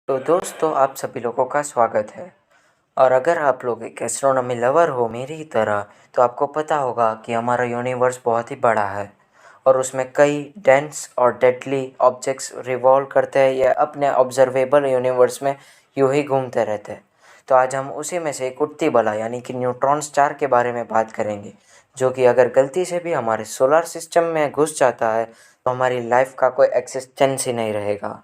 तो दोस्तों आप सभी लोगों का स्वागत है। और अगर आप लोग एक एस्ट्रोनॉमी लवर हो मेरी तरह तो आपको पता होगा कि हमारा यूनिवर्स बहुत ही बड़ा है और उसमें कई डेंस और डेडली ऑब्जेक्ट्स रिवॉल्व करते हैं या अपने ऑब्जर्वेबल यूनिवर्स में यूं ही घूमते रहते हैं। तो आज हम उसी में से एक उड़ती बला यानी कि न्यूट्रॉन स्टार के बारे में बात करेंगे, जो कि अगर गलती से भी हमारे सोलर सिस्टम में घुस जाता है तो हमारी लाइफ का कोई एक्सिस्टेंस ही नहीं रहेगा।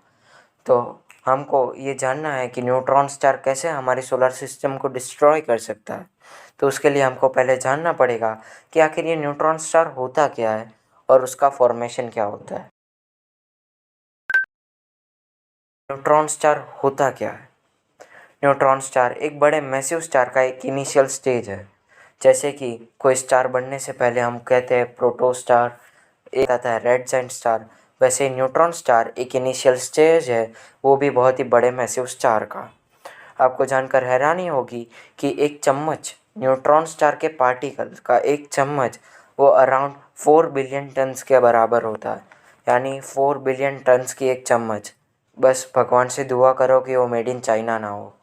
तो हमको ये जानना है कि न्यूट्रॉन स्टार कैसे हमारे सोलर सिस्टम को डिस्ट्रॉय कर सकता है। तो उसके लिए हमको पहले जानना पड़ेगा कि आखिर ये न्यूट्रॉन स्टार होता क्या है और उसका फॉर्मेशन क्या होता है। न्यूट्रॉन स्टार होता क्या है? न्यूट्रॉन स्टार एक बड़े मैसिव स्टार का एक इनिशियल स्टेज है। जैसे कि कोई स्टार बनने से पहले हम कहते हैं प्रोटोस्टार, एक आता है रेड जायंट स्टार, वैसे ही न्यूट्रॉन स्टार एक इनिशियल स्टेज है, वो भी बहुत ही बड़े मैसिव स्टार का। आपको जानकर हैरानी होगी कि एक चम्मच न्यूट्रॉन स्टार के पार्टिकल का एक चम्मच वो अराउंड 4 बिलियन टन्स के बराबर होता है। यानी 4 बिलियन टन्स की एक चम्मच। बस भगवान से दुआ करो कि वो मेड इन चाइना ना हो।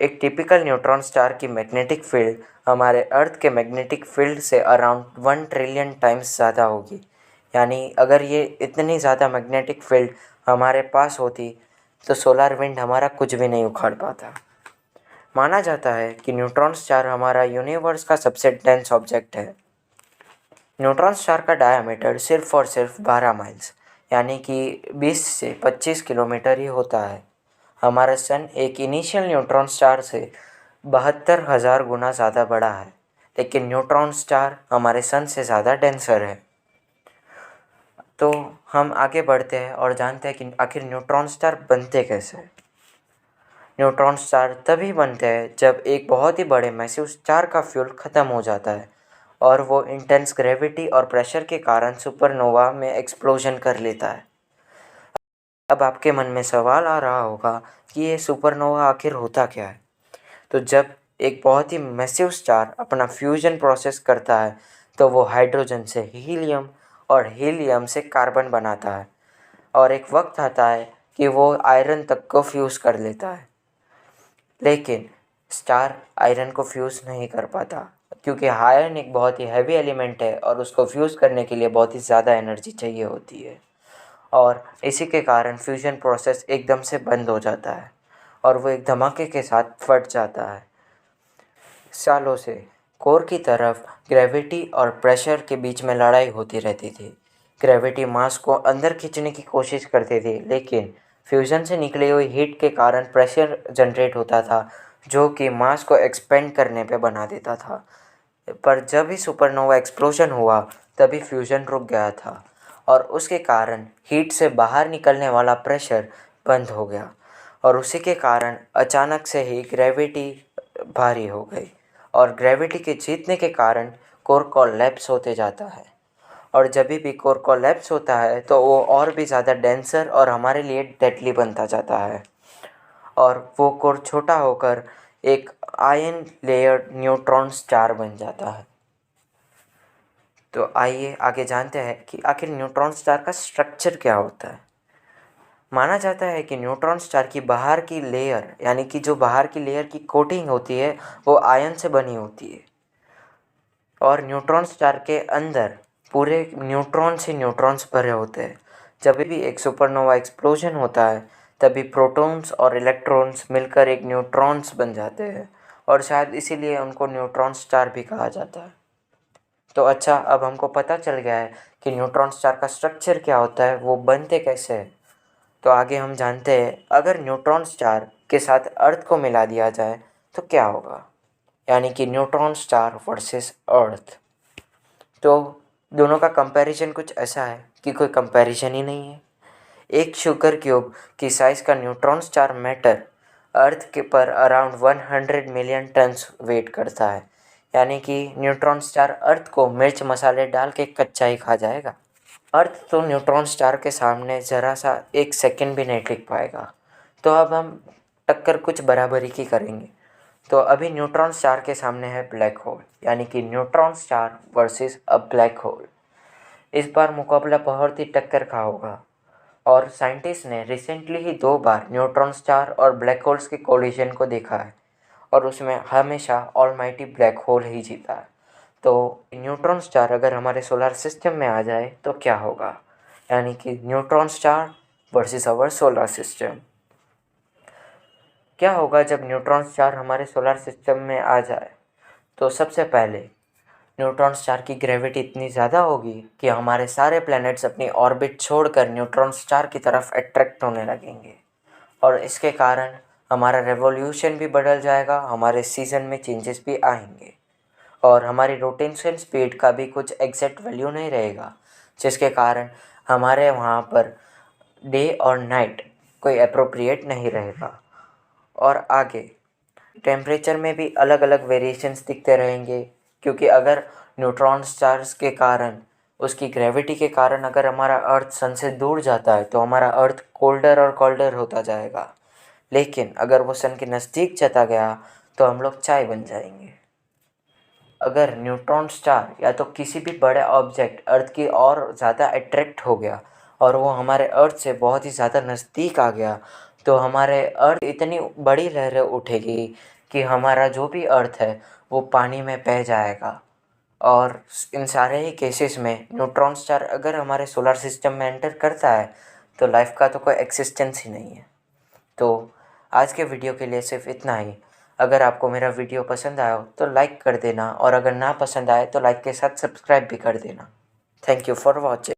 एक टिपिकल न्यूट्रॉन स्टार की मैग्नेटिक फील्ड हमारे अर्थ के मैग्नेटिक फील्ड से अराउंड 1 ट्रिलियन टाइम्स ज़्यादा होगी। यानी अगर ये इतनी ज़्यादा मैग्नेटिक फील्ड हमारे पास होती तो सोलर विंड हमारा कुछ भी नहीं उखाड़ पाता। माना जाता है कि न्यूट्रॉन स्टार हमारा यूनिवर्स का सबसे डेंस ऑब्जेक्ट है। न्यूट्रॉन स्टार का डायमीटर सिर्फ और सिर्फ 12 माइल्स यानी कि 20 से 25 किलोमीटर ही होता है। हमारा सन एक इनिशियल न्यूट्रॉन स्टार से 72,000 गुना ज़्यादा बड़ा है, लेकिन न्यूट्रॉन स्टार हमारे सन से ज़्यादा डेंसर है। तो हम आगे बढ़ते हैं और जानते हैं कि आखिर न्यूट्रॉन स्टार बनते कैसे हैं। न्यूट्रॉन स्टार तभी बनते हैं जब एक बहुत ही बड़े मैसिव स्टार का फ्यूल ख़त्म हो जाता है और वो इंटेंस ग्रेविटी और प्रेशर के कारण सुपरनोवा में एक्सप्लोजन कर लेता है। अब आपके मन में सवाल आ रहा होगा कि ये सुपरनोवा आखिर होता क्या है। तो जब एक बहुत ही मैसिव स्टार अपना फ्यूजन प्रोसेस करता है तो वो हाइड्रोजन से हीलियम और हीलियम से कार्बन बनाता है और एक वक्त आता है कि वो आयरन तक को फ्यूज़ कर लेता है। लेकिन स्टार आयरन को फ्यूज़ नहीं कर पाता क्योंकि आयरन एक बहुत ही हैवी एलिमेंट है और उसको फ्यूज़ करने के लिए बहुत ही ज़्यादा एनर्जी चाहिए होती है और इसी के कारण फ्यूजन प्रोसेस एकदम से बंद हो जाता है और वो एक धमाके के साथ फट जाता है। सालों से कोर की तरफ ग्रेविटी और प्रेशर के बीच में लड़ाई होती रहती थी। ग्रेविटी मास को अंदर खींचने की कोशिश करती थी, लेकिन फ्यूज़न से निकली हुई हीट के कारण प्रेशर जनरेट होता था जो कि मास को एक्सपेंड करने पे बना देता था। पर जब ही सुपरनोवा एक्सप्लोजन हुआ तभी फ्यूज़न रुक गया था और उसके कारण हीट से बाहर निकलने वाला प्रेशर बंद हो गया और उसी के कारण अचानक से ही ग्रेविटी भारी हो गई और ग्रेविटी के जीतने के कारण कोर कोलैप्स होते जाता है। और जब भी कोर कोलैप्स होता है तो वो और भी ज़्यादा डेंसर और हमारे लिए डेडली बनता जाता है और वो कोर छोटा होकर एक आयन लेयर्ड न्यूट्रॉन स्टार बन जाता है। तो आइए आगे जानते हैं कि आखिर न्यूट्रॉन स्टार का स्ट्रक्चर क्या होता है। माना जाता है कि न्यूट्रॉन स्टार की बाहर की लेयर यानी कि जो बाहर की लेयर की कोटिंग होती है वो आयन से बनी होती है और न्यूट्रॉन स्टार के अंदर पूरे न्यूट्रॉन से न्यूट्रॉन्स भरे होते हैं। जब भी एक सुपरनोवा एक्सप्लोजन होता है तभी प्रोटॉन्स और इलेक्ट्रॉन्स मिलकर एक न्यूट्रॉन्स बन जाते हैं और शायद इसीलिए उनको न्यूट्रॉन स्टार भी कहा जाता है। तो अच्छा, अब हमको पता चल गया है कि न्यूट्रॉन स्टार का स्ट्रक्चर क्या होता है, वो बनते कैसे हैं। तो आगे हम जानते हैं अगर न्यूट्रॉन स्टार के साथ अर्थ को मिला दिया जाए तो क्या होगा, यानी कि न्यूट्रॉन स्टार वर्सेस अर्थ। तो दोनों का कंपैरिजन कुछ ऐसा है कि कोई कंपैरिजन ही नहीं है। एक शुगर क्यूब की साइज़ का न्यूट्रॉन स्टार मैटर अर्थ के पर अराउंड 100 मिलियन टन्स वेट करता है। यानी कि न्यूट्रॉन स्टार अर्थ को मिर्च मसाले डाल के कच्चा ही खा जाएगा। अर्थ तो न्यूट्रॉन स्टार के सामने ज़रा सा एक सेकंड भी नहीं टिक पाएगा। तो अब हम टक्कर कुछ बराबरी की करेंगे। तो अभी न्यूट्रॉन स्टार के सामने है ब्लैक होल, यानी कि न्यूट्रॉन स्टार वर्सेस अ ब्लैक होल। इस बार मुकाबला बहुत ही टक्कर का होगा। और साइंटिस्ट ने रिसेंटली ही 2 बार न्यूट्रॉन स्टार और ब्लैक होल्स के कोलिजन को देखा है और उसमें हमेशा ऑलमाइटी ब्लैक होल ही जीता है। तो न्यूट्रॉन स्टार अगर हमारे सोलर सिस्टम में आ जाए तो क्या होगा, यानी कि neutron star versus our solar system. क्या होगा जब न्यूट्रॉन स्टार हमारे सोलर सिस्टम में आ जाए? तो सबसे पहले न्यूट्रॉन स्टार की ग्रेविटी इतनी ज़्यादा होगी कि हमारे सारे प्लैनेट्स अपनी ऑर्बिट छोड़कर न्यूट्रॉन स्टार की तरफ अट्रैक्ट होने लगेंगे और इसके कारण हमारा रेवोल्यूशन भी बदल जाएगा, हमारे सीज़न में चेंजेस भी आएंगे और हमारी रोटेशन स्पीड का भी कुछ एग्जैक्ट वैल्यू नहीं रहेगा, जिसके कारण हमारे वहाँ पर डे और नाइट कोई अप्रोप्रिएट नहीं रहेगा। और आगे टेम्परेचर में भी अलग अलग वेरिएशंस दिखते रहेंगे, क्योंकि अगर न्यूट्रॉन स्टार्स के कारण, उसकी ग्रेविटी के कारण अगर हमारा अर्थ सन से दूर जाता है तो हमारा अर्थ कोल्डर और कोल्डर होता जाएगा, लेकिन अगर वो सन के नज़दीक चला गया तो हम लोग चाय बन जाएंगे। अगर न्यूट्रॉन स्टार या तो किसी भी बड़े ऑब्जेक्ट अर्थ की और ज़्यादा अट्रैक्ट हो गया और वो हमारे अर्थ से बहुत ही ज़्यादा नज़दीक आ गया तो हमारे अर्थ इतनी बड़ी लहरें उठेगी कि हमारा जो भी अर्थ है वो पानी में बह जाएगा। और इन सारे ही केसेस में न्यूट्रॉन स्टार अगर हमारे सोलर सिस्टम में एंटर करता है तो लाइफ का तो कोई एक्सिस्टेंस ही नहीं है। तो आज के वीडियो के लिए सिर्फ इतना ही। अगर आपको मेरा वीडियो पसंद आया हो तो लाइक कर देना और अगर ना पसंद आए तो लाइक के साथ सब्सक्राइब भी कर देना। Thank you for watching.